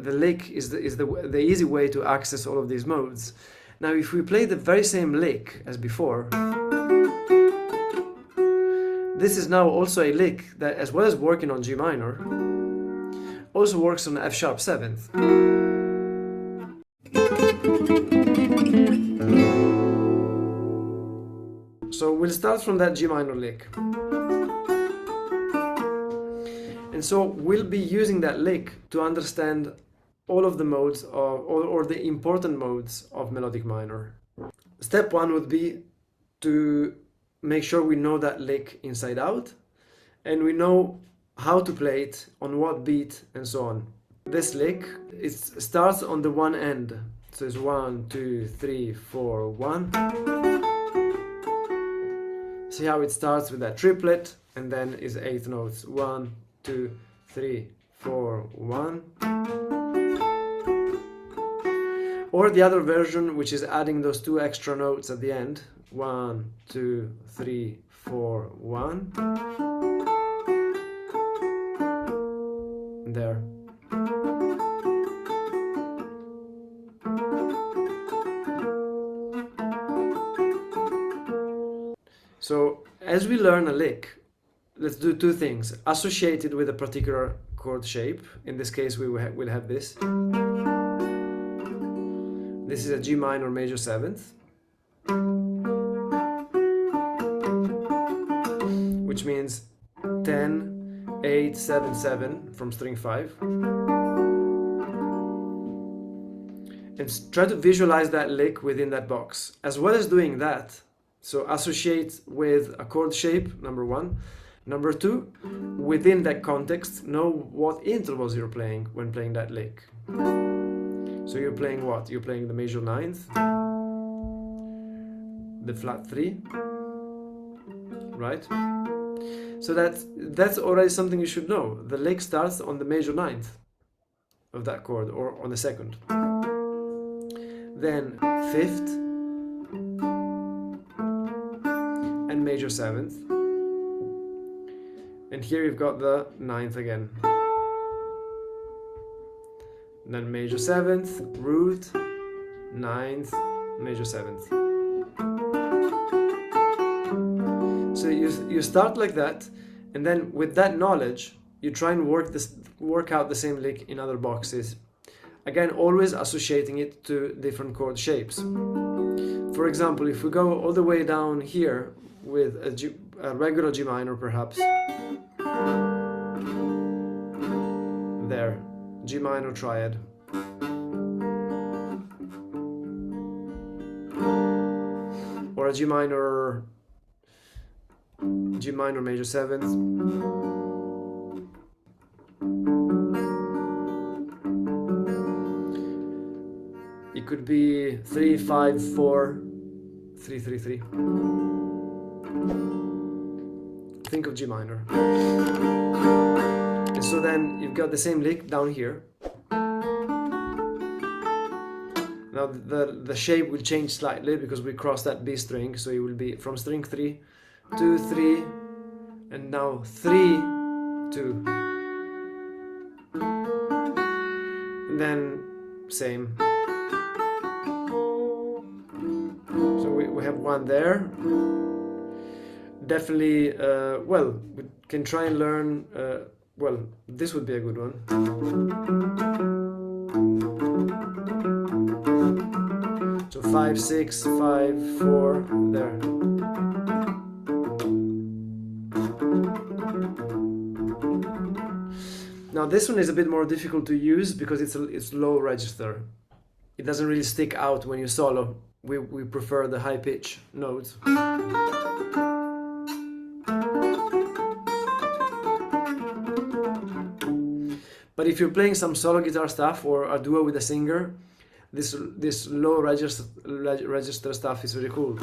the lick is the easy way to access all of these modes. Now if we play the very same lick as before, this is now also a lick that, as well as working on G minor, also works on F sharp 7th. So we'll start from that G minor lick. And so we'll be using that lick to understand all of the modes or the important modes of melodic minor. Step one would be to make sure we know that lick inside out and we know how to play it, on what beat, and so on. This lick, it starts on the one end. So it's 1, 2, 3, 4, 1. See how it starts with that triplet and then is 8 notes. 1, 2, 3, 4, 1. Or the other version, which is adding those 2 extra notes at the end. 1, 2, 3, 4, 1. There. So as we learn a lick, let's do 2 things. Associate it with a particular chord shape. In this case, we'll have this. This is a G minor major 7th, which means 10, 8, 7, 7 from string 5. And try to visualize that lick within that box. As well as doing that, so associate with a chord shape, number 1. Number 2, within that context, know what intervals you're playing when playing that lick. So you're playing what? You're playing the major 9th, the flat 3, right? So that's already something you should know. The lick starts on the major 9th of that chord, or on the 2nd. Then 5th and major 7th. And here you've got the 9th again. And then major 7th, root, 9th, major 7th. So you start like that, and then with that knowledge, you try and work out the same lick in other boxes. Again, always associating it to different chord shapes. For example, if we go all the way down here with a regular G minor, perhaps. There, G minor triad. Or a G minor major 7th. It could be 3, 5, 4, 3, 3, 3. Think of G minor. And so then you've got the same lick down here. Now the shape will change slightly because we cross that B string, so it will be from string 3, 2, 3, and now 3, 2. And then same. So we have one there. Definitely, well, we can try and learn, well, this would be a good one. So 5, 6, 5, 4, there. Now this one is a bit more difficult to use because it's low register. It doesn't really stick out when you solo. We prefer the high pitch notes. But if you're playing some solo guitar stuff or a duo with a singer, this low register stuff is really cool.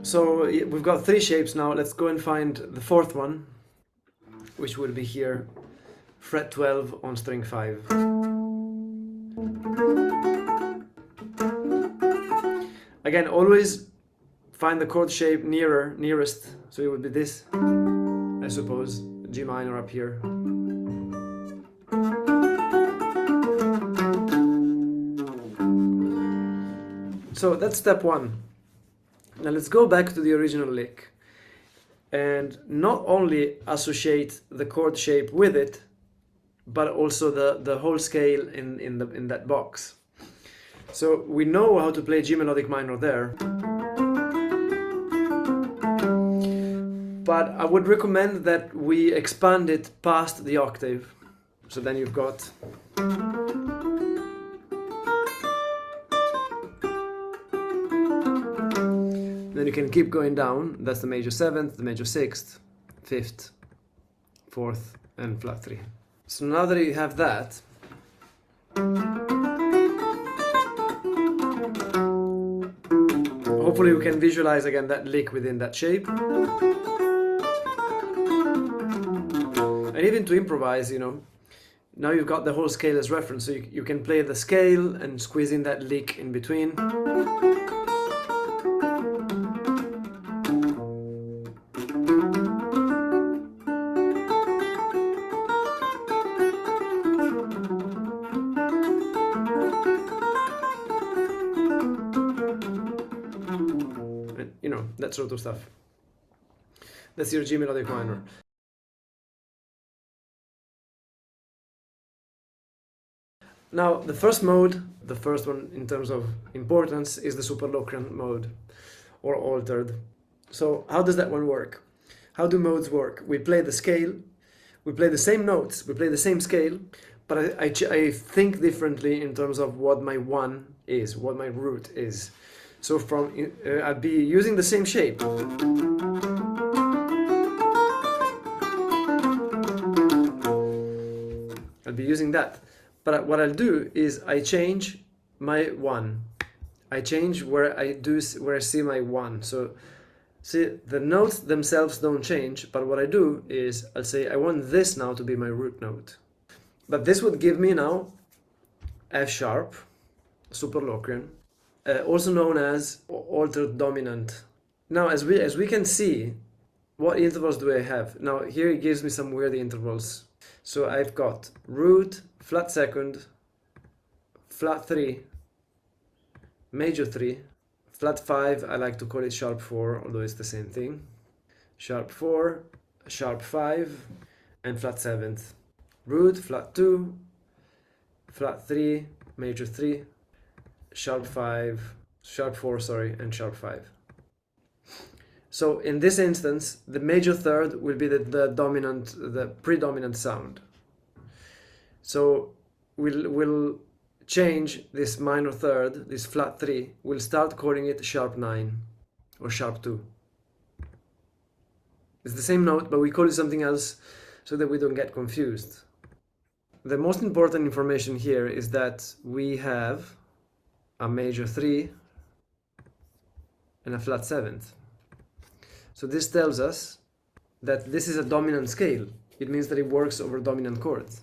So we've got 3 shapes now. Let's go and find the 4th one, which will be here, fret 12 on string 5. Again, always find the chord shape nearest, so it would be this, I suppose. G minor up here. So that's step one. Now let's go back to the original lick and not only associate the chord shape with it, but also the whole scale in that box. So we know how to play G melodic minor there, but I would recommend that we expand it past the octave. So then you've got then you can keep going down. That's the major 7th, the major 6th, 5th, 4th, and flat 3. So now that you have that, hopefully we can visualize again that lick within that shape. And even to improvise, you know, now you've got the whole scale as reference, so you can play the scale and squeeze in that lick in between. You know, that sort of stuff. That's your G melodic minor. Now, the first mode, the first one in terms of importance, is the super Locrian mode, or altered. So how does that one work? How do modes work? We play the scale, we play the same notes, we play the same scale, but I think differently in terms of what my one is, what my root is. So I'd be using the same shape. I'll be using that. But what I'll do is I change my one. I change where I see my one. So see, the notes themselves don't change, but what I do is I'll say I want this now to be my root note. But this would give me now F sharp, super Locrian, also known as altered dominant. Now, as we can see, what intervals do I have? Now, here it gives me some weird intervals. So I've got root, flat second, flat 3, major 3, flat 5, I like to call it sharp 4, although it's the same thing. Sharp 4, sharp 5, and flat 7th. Root, flat 2, flat 3, major 3, sharp 5, sharp 4, sorry, and sharp 5. So in this instance, the major third will be the predominant sound. So we'll change this minor third, this flat 3, we'll start calling it sharp 9 or sharp 2. It's the same note, but we call it something else so that we don't get confused. The most important information here is that we have a major 3 and a flat 7th. So this tells us that this is a dominant scale. It means that it works over dominant chords.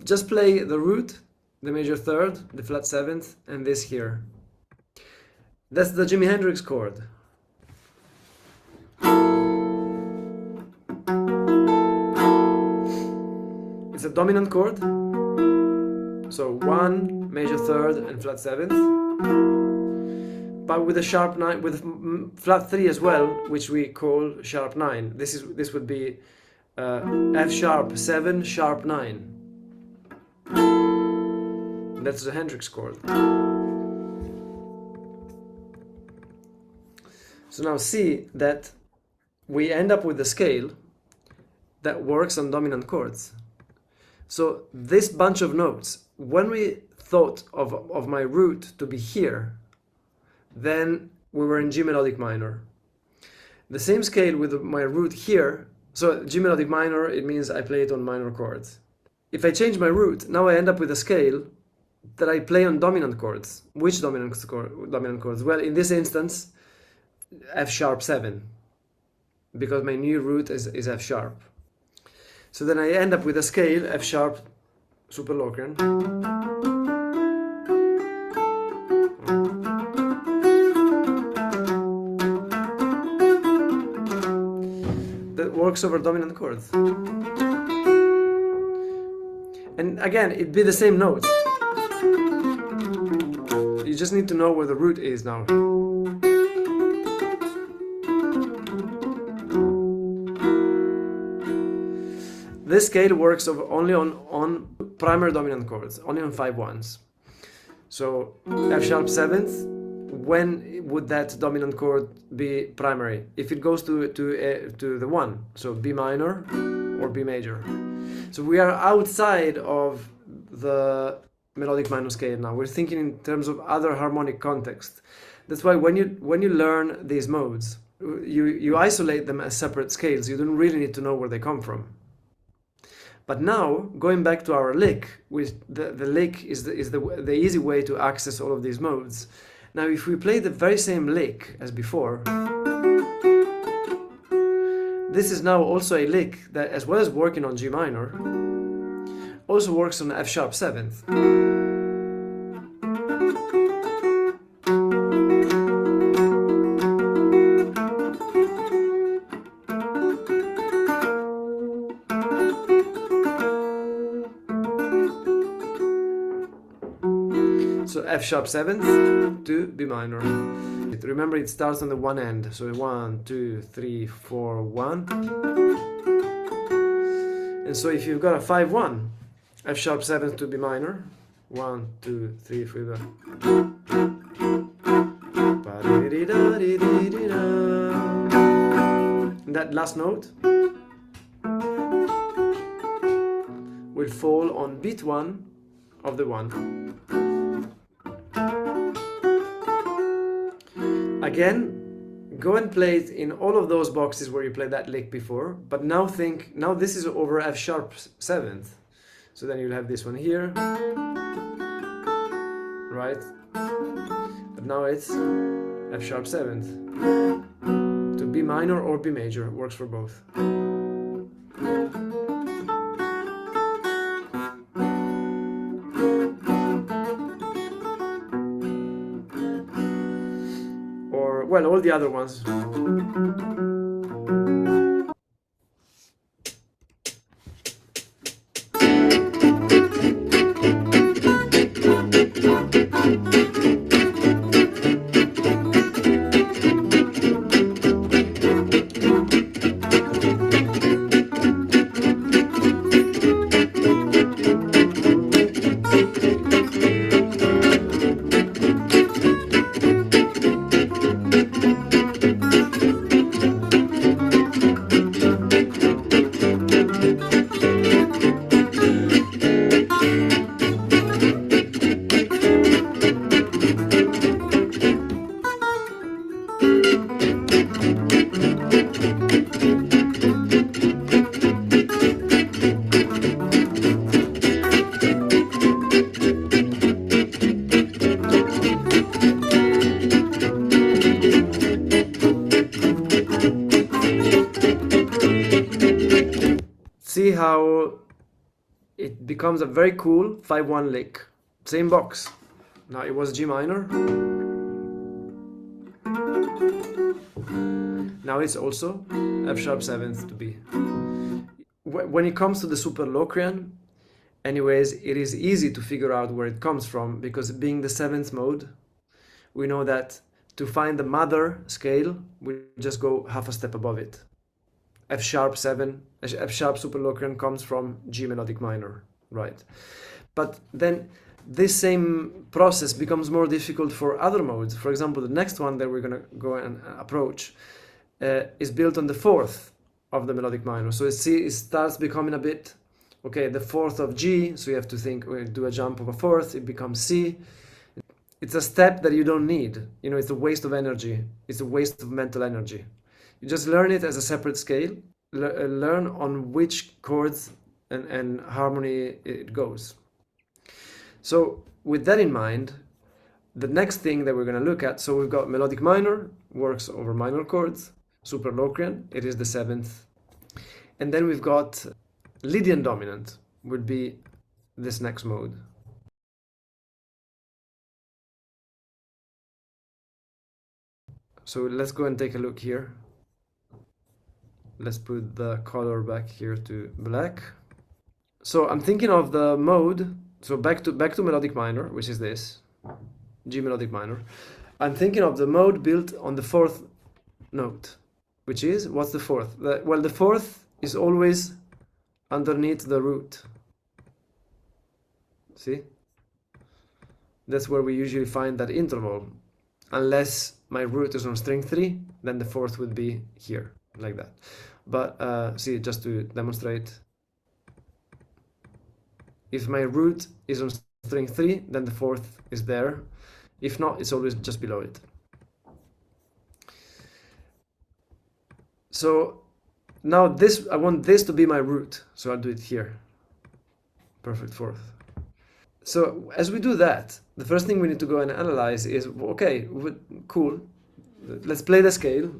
Just play the root, the major third, the flat 7th, and this here. That's the Jimi Hendrix chord. It's a dominant chord. So 1, major third, and flat 7th. But with a sharp 9, with flat 3 as well, which we call sharp 9. This would be F sharp 7, sharp 9. That's the Hendrix chord. So now see that we end up with a scale that works on dominant chords. So this bunch of notes, when we thought of my root to be here, then we were in G melodic minor. The same scale with my root here, so G melodic minor, it means I play it on minor chords. If I change my root, now I end up with a scale that I play on dominant chords. Which dominant chords? Well, in this instance, F sharp 7, because my new root is F sharp. So then I end up with a scale, F sharp, super Locrian. works over dominant chords. And again, it'd be the same notes. You just need to know where the root is now. This scale works only on primary dominant chords, only on 5/1s. So F sharp 7th, when would that dominant chord be primary? If it goes to the 1, so B minor or B major. So we are outside of the melodic minor scale now. We're thinking in terms of other harmonic context. That's why when you learn these modes, you isolate them as separate scales. You don't really need to know where they come from. But now, going back to our lick, the lick is the easy way to access all of these modes. Now, if we play the very same lick as before, this is now also a lick that, as well as working on G minor, also works on F sharp 7th. So F sharp 7th to B minor. Remember, it starts on the one end. So 1, 2, 3, 4, 1. And so if you've got a 5/1, F sharp 7th to B minor. 1, 2, 3, 4. And that last note will fall on beat 1 of the 1. Again, go and play it in all of those boxes where you played that lick before, but now this is over F sharp 7th. So then you'll have this one here, right? But now it's F sharp 7th to B minor or B major, works for both. Well, all the other ones. See how it becomes a very cool 5/1 lick. Same box. Now it was G minor. Now it's also F sharp 7th to B. When it comes to the super Locrian, anyways, it is easy to figure out where it comes from, because being the 7th mode, we know that to find the mother scale, we just go half a step above it. F sharp 7, F sharp super Locrian comes from G melodic minor, right? But then this same process becomes more difficult for other modes. For example, the next one that we're gonna go and approach is built on the 4th of the melodic minor. So it starts becoming a bit, okay, the 4th of G, so you have to think, we'll do a jump of a 4th, it becomes C. It's a step that you don't need. You know, it's a waste of energy. It's a waste of mental energy. You just learn it as a separate scale, learn on which chords and harmony it goes. So with that in mind, the next thing that we're going to look at, so we've got melodic minor, works over minor chords, super Locrian, it is the 7th. And then we've got Lydian dominant, would be this next mode. So let's go and take a look here. let's put the color back here to black. So I'm thinking of the mode, so back to melodic minor, which is this, G melodic minor. I'm thinking of the mode built on the fourth note, which is, what's the fourth? Well, the fourth is always underneath the root. See? That's where we usually find that interval. Unless my root is on string 3, then the fourth would be here, like that. But see, just to demonstrate, if my root is on string 3, then the fourth is there. If not, it's always just below it. So now this, I want this to be my root, so I'll do it here. Perfect fourth. So as we do that, the first thing we need to go and analyze is, okay, cool, let's play the scale.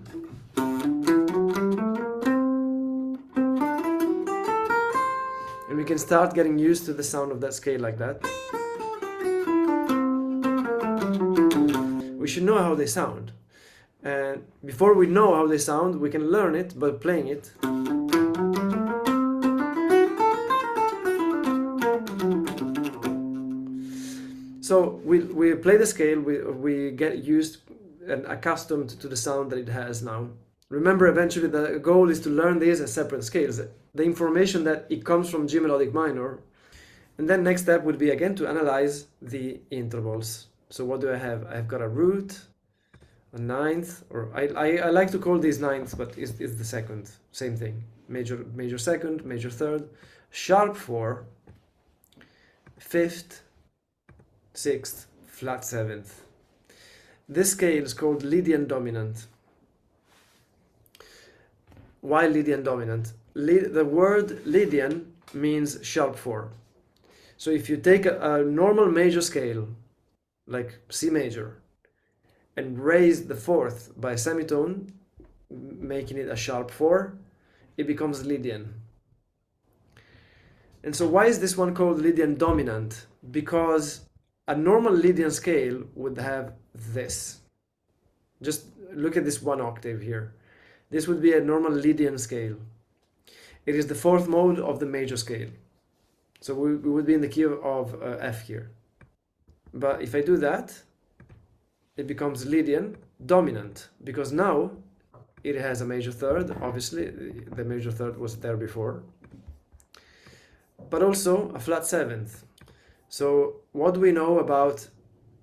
And we can start getting used to the sound of that scale like that. We should know how they sound. And before we know how they sound, we can learn it by playing it. So we play the scale, we get used and accustomed to the sound that it has now. Remember, eventually the goal is to learn these as separate scales. The information that it comes from G melodic minor. And then next step would be again to analyze the intervals. So what do I have? I've got a root, a ninth, or I like to call these ninths, but it's the second, same thing. Major second, major third, sharp 4, fifth, sixth, flat 7th. This scale is called Lydian dominant. Why Lydian dominant? The word Lydian means sharp 4. So if you take a normal major scale, like C major, and raise the fourth by a semitone, making it a sharp 4, it becomes Lydian. And so why is this one called Lydian dominant? Because a normal Lydian scale would have this. Just look at this one octave here. This would be a normal Lydian scale. It is the fourth mode of the major scale. So we would be in the key of F here. But if I do that, it becomes Lydian dominant, because now it has a major third. Obviously, the major third was there before. But also a flat 7th. So what do we know about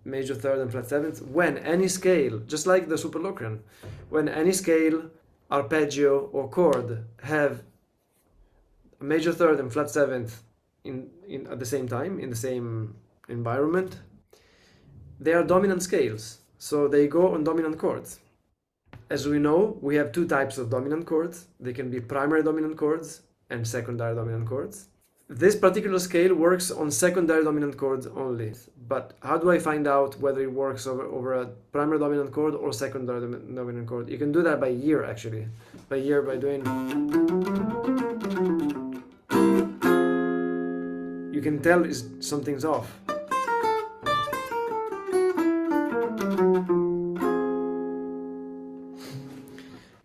major third and flat 7th? When any scale, just like the super Locrian, when any scale, arpeggio or chord have a major third and flat 7th at the same time, in the same environment, they are dominant scales. So they go on dominant chords. As we know, we have two types of dominant chords. They can be primary dominant chords and secondary dominant chords. This particular scale works on secondary dominant chords only. But how do I find out whether it works over a primary dominant chord or secondary dominant chord? You can do that by ear, actually. By ear, by doing... You can tell something's off.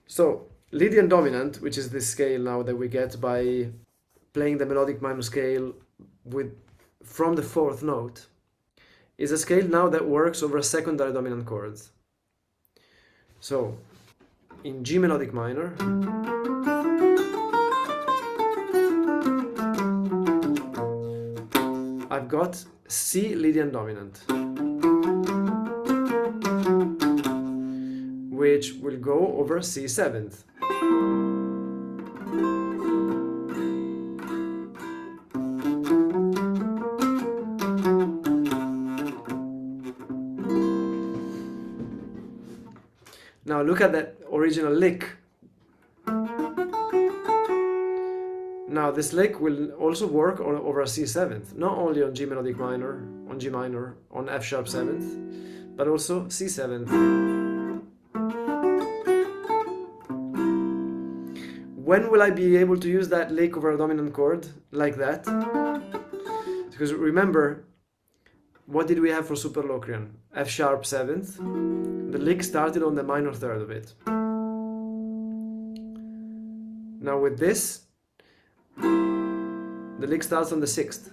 So, Lydian dominant, which is this scale now that we get by playing the melodic minor scale from the fourth note, is a scale now that works over a secondary dominant chords. So, in G melodic minor, I've got C Lydian dominant, which will go over C 7th. Now look at that original lick. Now this lick will also work over a C 7th, not only on G melodic minor, on G minor, on F sharp 7th, but also C 7th. When will I be able to use that lick over a dominant chord like that? Because remember, what did we have for super Locrian? F sharp 7th. The lick started on the minor third of it. Now with this, the lick starts on the 6th.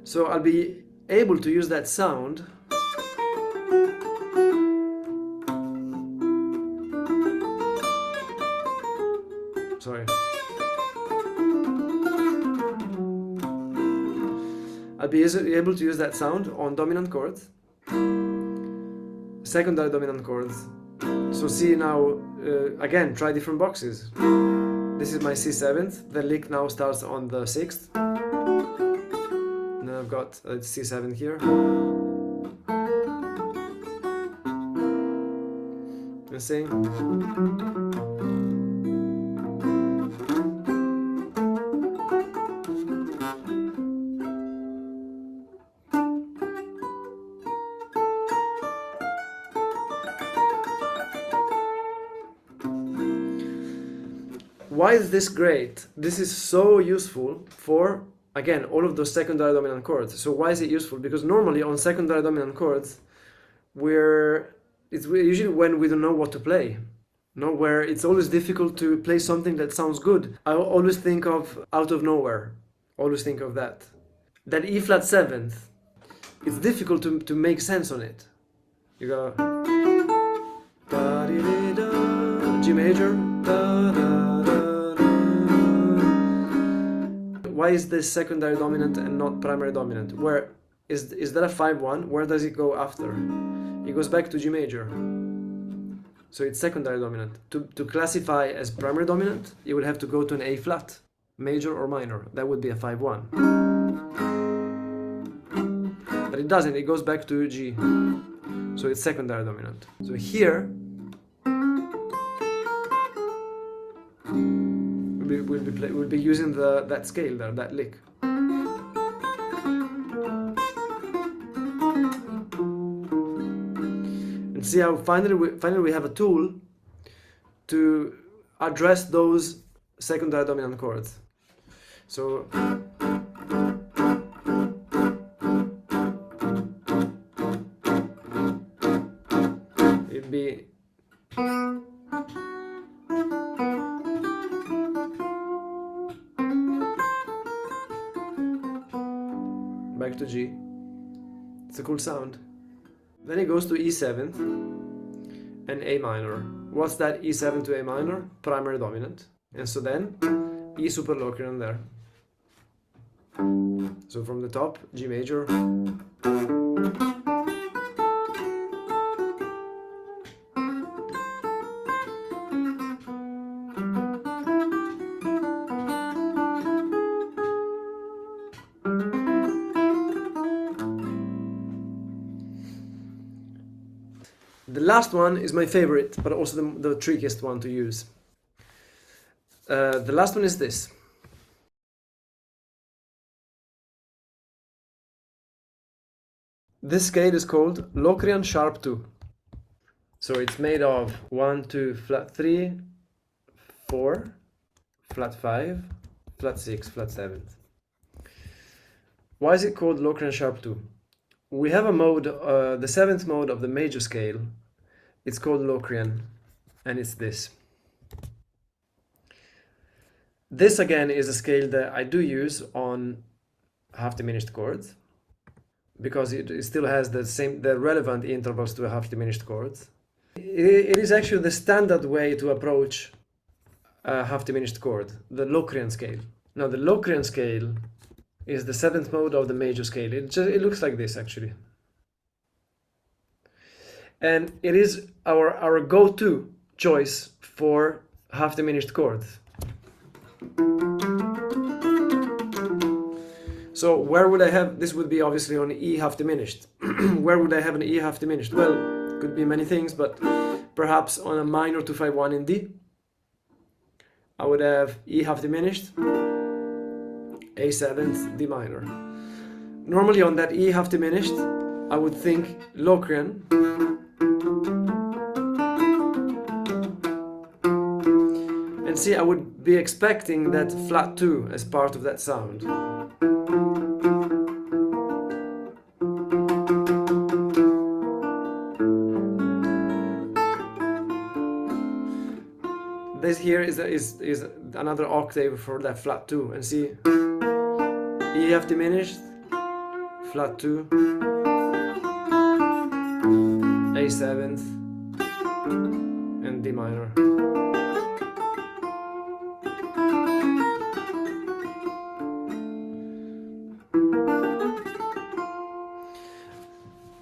So I'll be able to use that sound I'll be able to use that sound on dominant chords, secondary dominant chords. So see now, again, try different boxes. This is my C7th, the lick now starts on the 6th. Then I've got C7 here. And sing. Why is this great? This is so useful for, again, all of those secondary dominant chords. So why is it useful? Because normally on secondary dominant chords, it's usually when we don't know what to play. No, where it's always difficult to play something that sounds good. I always think of Out of Nowhere. Always think of that. That E flat 7th, it's difficult to make sense on it. You go G major. Why is this secondary dominant and not primary dominant? Where is that a 5-1? Where does it go after? It goes back to G major. So it's secondary dominant. To classify as primary dominant, you would have to go to an A flat, major or minor. That would be a 5-1. But it doesn't, it goes back to G. So it's secondary dominant. So here, we'll be using that scale there, that lick. And see how finally we have a tool to address those secondary dominant chords. So it'd be back to G. It's a cool sound. Then it goes to E7 and A minor. What's that E7 to A minor? Primary dominant. And so then E super Locrian there. So from the top, G major. The last one is my favorite, but also the trickiest one to use. The last one is this. This scale is called Locrian sharp 2. So it's made of 1, 2, flat 3, 4, flat 5, flat 6, flat 7. Why is it called Locrian sharp 2? We have a mode, the 7th mode of the major scale. It's called Locrian, and it's this. This again is a scale that I do use on half diminished chords, because it still has the relevant intervals to a half diminished chords. It is actually the standard way to approach a half diminished chord, the Locrian scale. Now the Locrian scale is the 7th mode of the major scale. It looks like this actually. And it is our go-to choice for half diminished chords. So where would I have, this would be obviously on E half diminished. Where would I have an E half diminished? Well, could be many things, but perhaps on a minor 2-5-1 in D. I would have E half diminished, A7th, D minor. Normally on that E half diminished, I would think Locrian. And see, I would be expecting that flat 2 as part of that sound. this here is another octave for that flat 2, and see, E half diminished, flat 2, A seventh, and D minor.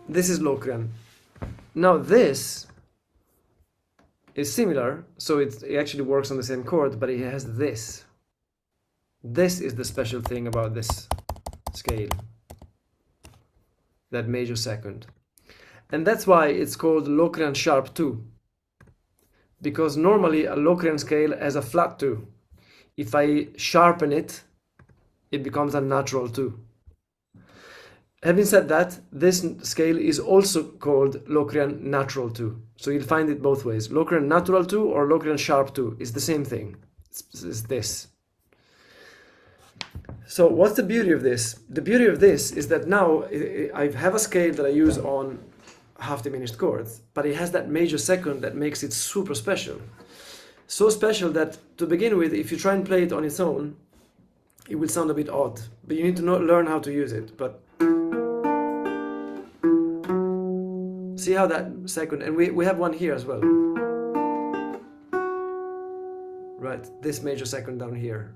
This is Locrian. Now this is similar, so it actually works on the same chord, but it has this. This is the special thing about this scale, that major second. And that's why it's called Locrian sharp 2. Because normally a Locrian scale has a flat 2. If I sharpen it, it becomes a natural 2. Having said that, this scale is also called Locrian natural 2. So you'll find it both ways. Locrian natural 2 or Locrian sharp 2 is the same thing. It's this. So what's the beauty of this? The beauty of this is that now I have a scale that I use on half diminished chords, but it has that major second that makes it super special. So special that to begin with, if you try and play it on its own, it will sound a bit odd, but you need to learn how to use it. But see how that second, and we have one here as well. Right, this major second down here.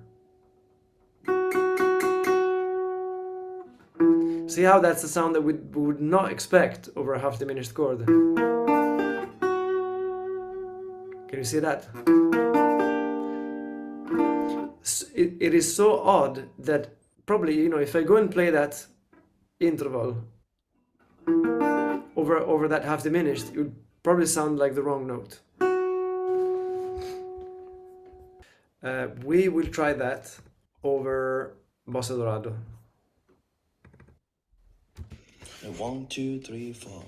See how that's the sound that we would not expect over a half diminished chord. Can you see that? It is so odd that probably, you know, if I go and play that interval over that half diminished, it would probably sound like the wrong note. We will try that over Bossa Dorado. 1, 2, 3, 4.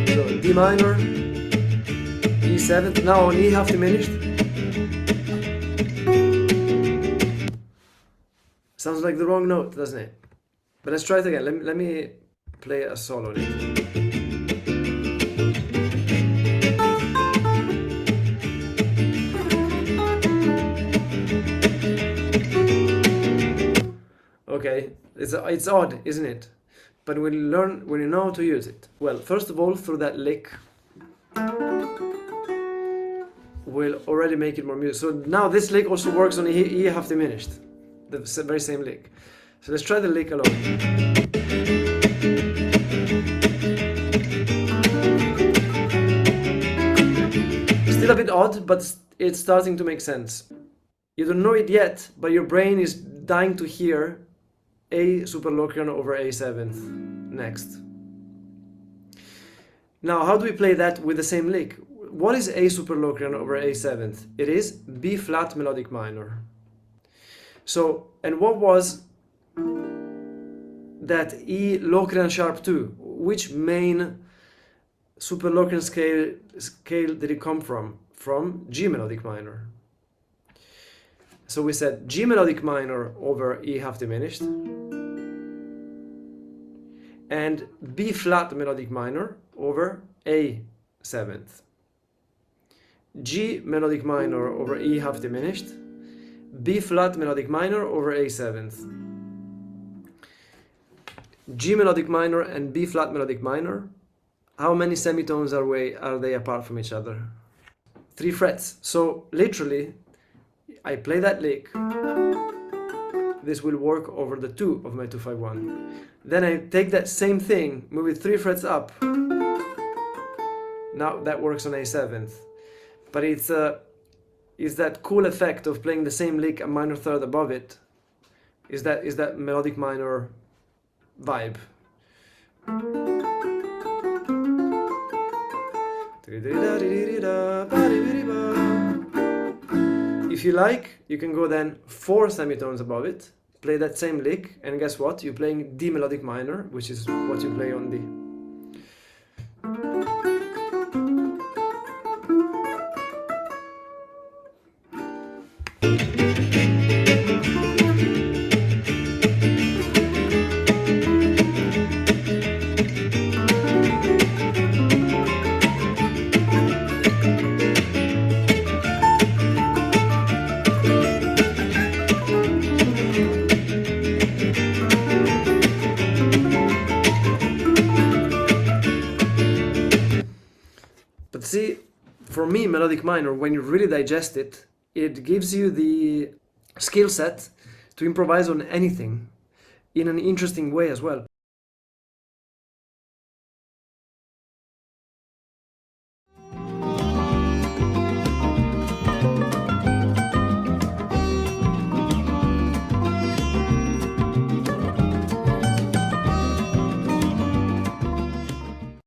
So D minor, E seventh, now on E half diminished. Sounds like the wrong note, doesn't it? But let's try it again. Let me play a solo on it. Okay, it's odd, isn't it? But when you know how to use it. Well, first of all, through that lick, will already make it more music. So now this lick also works on E half diminished, the very same lick. So let's try the lick alone. Still a bit odd, but it's starting to make sense. You don't know it yet, but your brain is dying to hear A super Locrian over A seventh next. Now, how do we play that with the same lick? What is A super Locrian over A seventh? It is B flat melodic minor. So, and what was that E Locrian sharp 2? Which main super Locrian scale did it come from? From G melodic minor. So we said G melodic minor over E half diminished and B flat melodic minor over A seventh. G melodic minor over E half diminished, B flat melodic minor over A seventh. G melodic minor and B flat melodic minor, how many semitones are they apart from each other? 3 frets. So literally, I play that lick, this will work over the 2 of my 251. Then I take that same thing, move it 3 frets up. Now that works on A seventh. But it's that cool effect of playing the same lick a minor third above it. Is that melodic minor vibe. If you like, you can go then 4 semitones above it, play that same lick, and guess what? You're playing D melodic minor, which is what you play on D. for me, melodic minor, when you really digest it, it gives you the skill set to improvise on anything in an interesting way as well.